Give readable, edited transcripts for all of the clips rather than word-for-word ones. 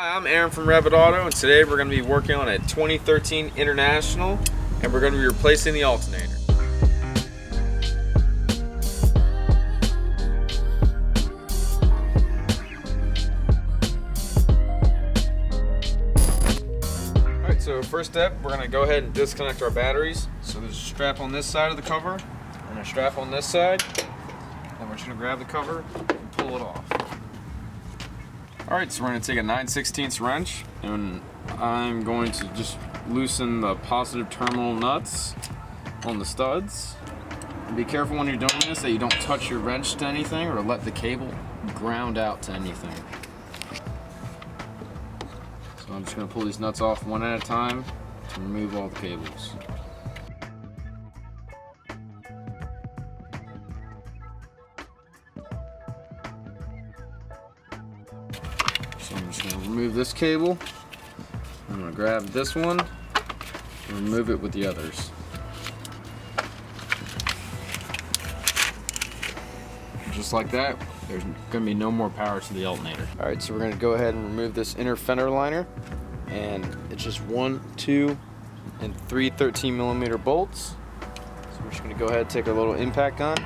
Hi, I'm Aaron from Rabbit Auto, and today we're going to be working on a 2013 International, and we're going to be replacing the alternator. Alright, so first step, we're going to go ahead and disconnect our batteries. So there's a strap on this side of the cover, and a strap on this side, and we're just going to grab the cover and pull it off. Alright, so we're going to take a 9/16 wrench, and I'm going to just loosen the positive terminal nuts on the studs. And be careful when you're doing this that you don't touch your wrench to anything or let the cable ground out to anything. So I'm just going to pull these nuts off one at a time to remove all the cables. So I'm just going to remove this cable. I'm going to grab this one and remove it with the others. Just like that, there's going to be no more power to the alternator. Alright, so we're going to go ahead and remove this inner fender liner. And it's just 1, 2, and 3 13mm bolts. So we're just going to go ahead and take our little impact gun.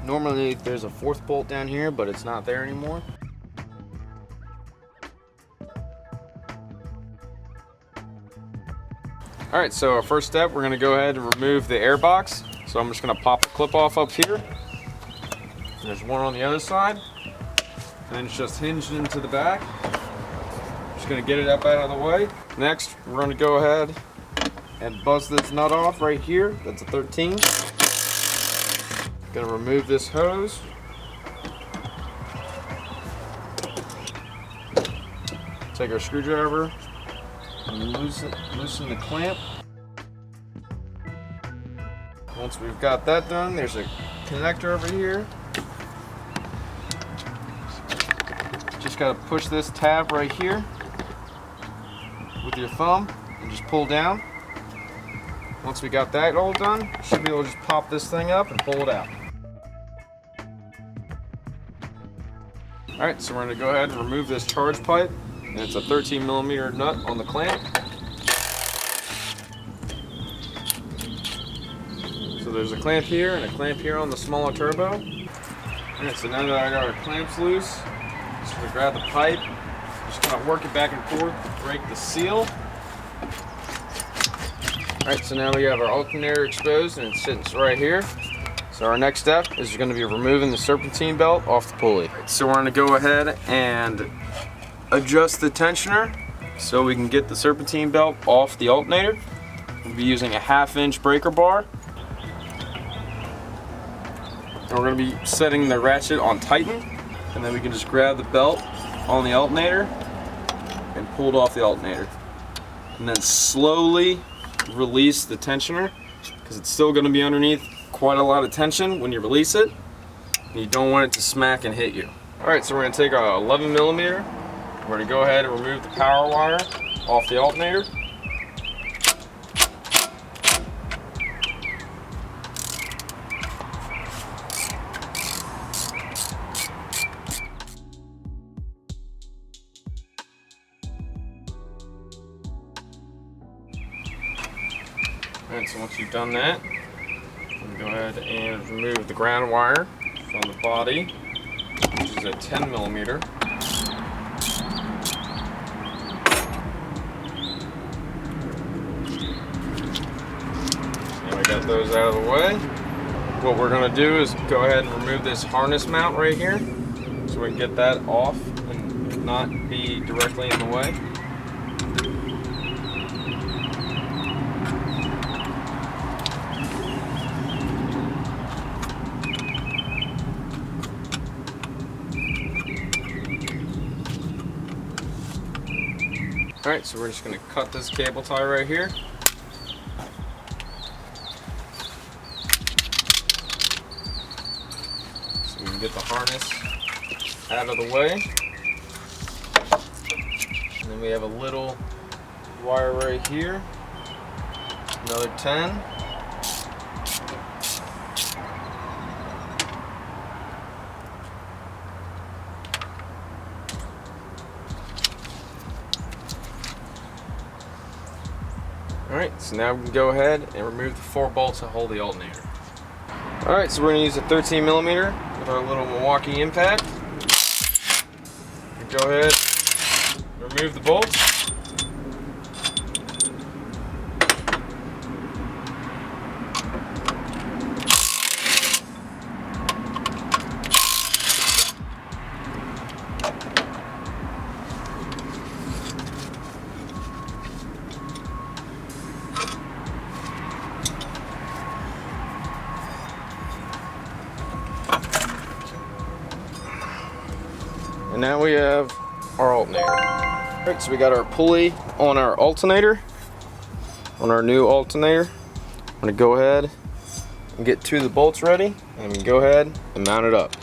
Normally there's a 4th bolt down here, but it's not there anymore. Alright, so our first step, we're going to go ahead and remove the air box. So I'm just going to pop the clip off up here. There's one on the other side. And it's just hinged into the back. Just going to get it up out of the way. Next, we're going to go ahead and buzz this nut off right here. That's a 13. Going to remove this hose. Take our screwdriver and loosen the clamp. Once we've got that done, there's a connector over here. Just got to push this tab right here with your thumb and just pull down. Once we got that all done, you should be able to just pop this thing up and pull it out. Alright, so we're going to go ahead and remove this charge pipe, and it's a 13mm nut on the clamp. So there's a clamp here and a clamp here on the smaller turbo. Alright, so now that I got our clamps loose, just going to grab the pipe, just going to work it back and forth to break the seal. Alright, so now we have our alternator exposed and it sits right here. So our next step is going to be removing the serpentine belt off the pulley. So we're going to go ahead and adjust the tensioner so we can get the serpentine belt off the alternator. We'll be using a 1/2-inch breaker bar. And we're going to be setting the ratchet on tighten, and then we can just grab the belt on the alternator and pull it off the alternator. And then slowly release the tensioner because it's still going to be underneath quite a lot of tension when you release it, and you don't want it to smack and hit you. Alright, so we're going to take our 11mm. We're going to go ahead and remove the power wire off the alternator. Alright, so once you've done that, go ahead and remove the ground wire from the body, which is a 10mm. Now we got those out of the way. What we're going to do is go ahead and remove this harness mount right here so we can get that off and not be directly in the way. Alright, so we're just going to cut this cable tie right here. So we can get the harness out of the way. And then we have a little wire right here. Another 10. Alright, so now we can go ahead and remove the 4 bolts that hold the alternator. Alright, so we're going to use a 13mm with our little Milwaukee impact. Go ahead, remove the bolts. And now we have our alternator. Alright, so we got our pulley on our alternator, on our new alternator. I'm going to go ahead and get 2 of the bolts ready, and we can go ahead and mount it up.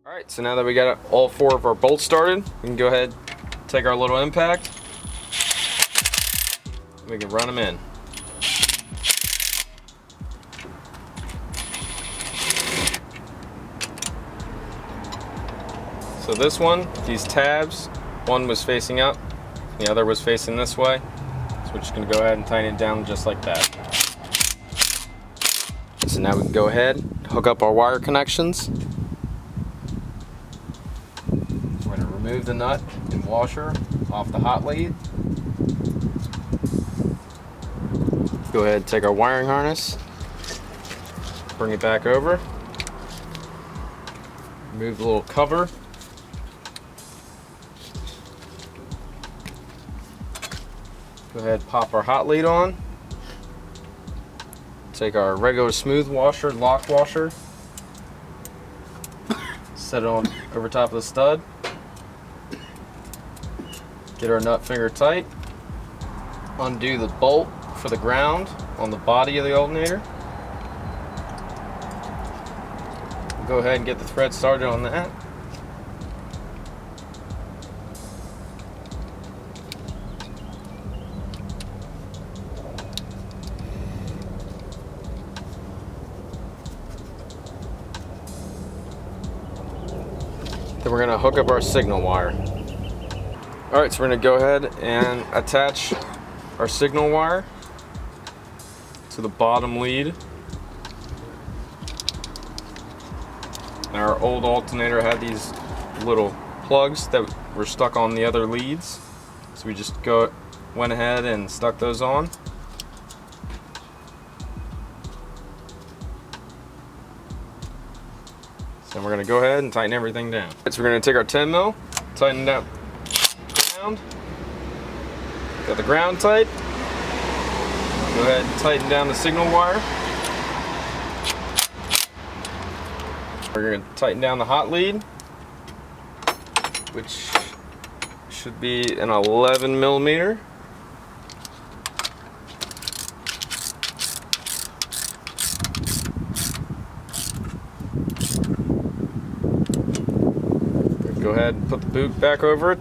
Alright, so now that we got all 4 of our bolts started, we can go ahead and take our little impact. We can run them in. So this one, these tabs, one was facing up, the other was facing this way. So we're just going to go ahead and tighten it down just like that. So now we can go ahead and hook up our wire connections. Remove the nut and washer off the hot lead. Go ahead and take our wiring harness, bring it back over, remove the little cover, go ahead and pop our hot lead on, take our regular smooth washer, lock washer, set it on over top of the stud. Get our nut finger tight, undo the bolt for the ground on the body of the alternator. Go ahead and get the thread started on that. Then we're going to hook up our signal wire. Alright, so we're going to go ahead and attach our signal wire to the bottom lead. Our old alternator had these little plugs that were stuck on the other leads, so we just went ahead and stuck those on. So we're going to go ahead and tighten everything down. So we're going to take our 10mm, tighten down. Got the ground tight. Go ahead and tighten down the signal wire. We're going to tighten down the hot lead, which should be an 11mm. Go ahead and put the boot back over it.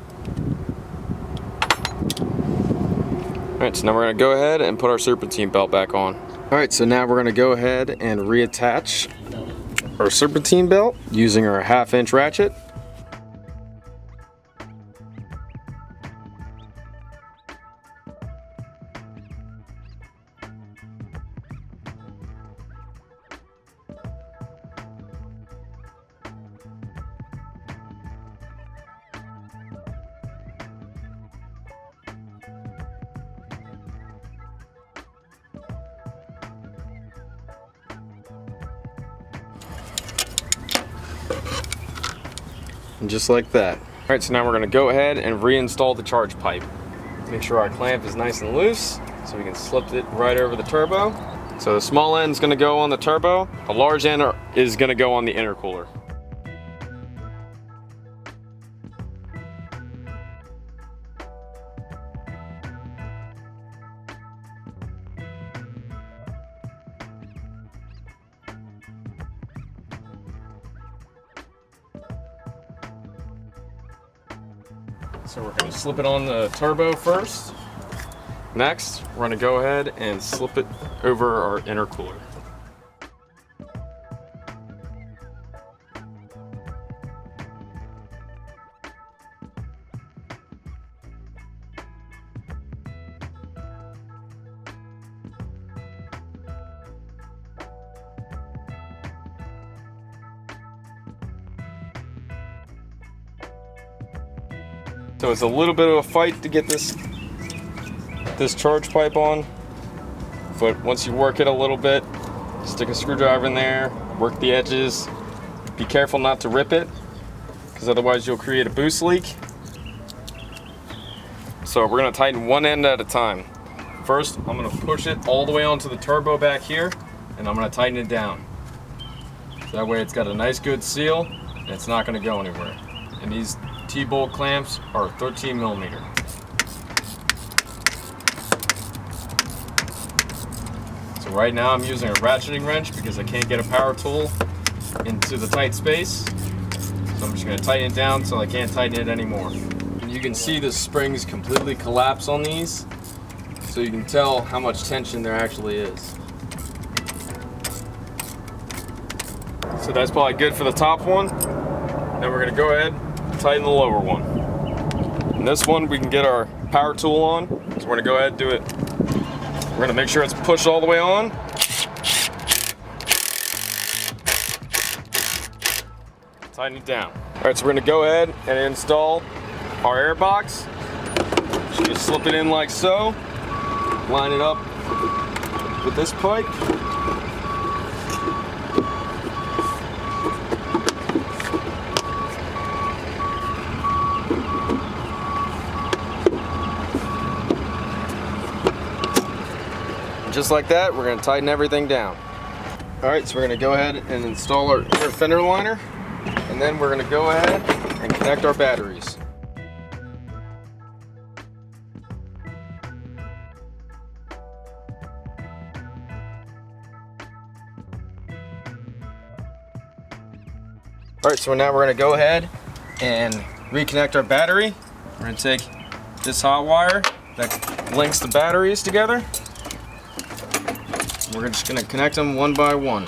Alright, so now we're going to go ahead and put our serpentine belt back on. Alright, so now we're going to go ahead and reattach our serpentine belt using our 1/2-inch ratchet. And just like that. Alright, so now we're going to go ahead and reinstall the charge pipe. Make sure our clamp is nice and loose so we can slip it right over the turbo. So the small end is going to go on the turbo, a large end is going to go on the intercooler. So we're going to slip it on the turbo first. Next, we're going to go ahead and slip it over our intercooler. So it's a little bit of a fight to get this charge pipe on, but once you work it a little bit, stick a screwdriver in there, work the edges. Be careful not to rip it, because otherwise you'll create a boost leak. So we're going to tighten one end at a time. First, I'm going to push it all the way onto the turbo back here, and I'm going to tighten it down. So that way it's got a nice good seal, and it's not going to go anywhere. And these T-bolt clamps are 13 millimeter. So right now I'm using a ratcheting wrench because I can't get a power tool into the tight space. So I'm just going to tighten it down until I can't tighten it anymore. And you can see the springs completely collapse on these, so you can tell how much tension there actually is. So that's probably good for the top one. Then we're going to go ahead and tighten the lower one. And this one we can get our power tool on, so we're going to go ahead and do it. We're going to make sure it's pushed all the way on. Tighten it down. Alright, so we're going to go ahead and install our air box. So you just slip it in like so. Line it up with this pipe. Just like that, we're going to tighten everything down. Alright, so we're going to go ahead and install our inner fender liner, and then we're going to go ahead and connect our batteries. Alright, so now we're going to go ahead and reconnect our battery. We're going to take this hot wire that links the batteries together. We're just going to connect them one by one.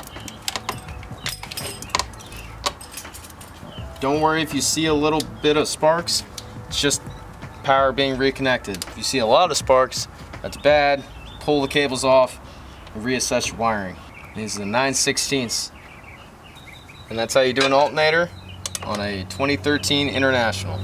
Don't worry if you see a little bit of sparks, it's just power being reconnected. If you see a lot of sparks, that's bad. Pull the cables off and reassess your wiring. These are the 9/16, and that's how you do an alternator on a 2013 International.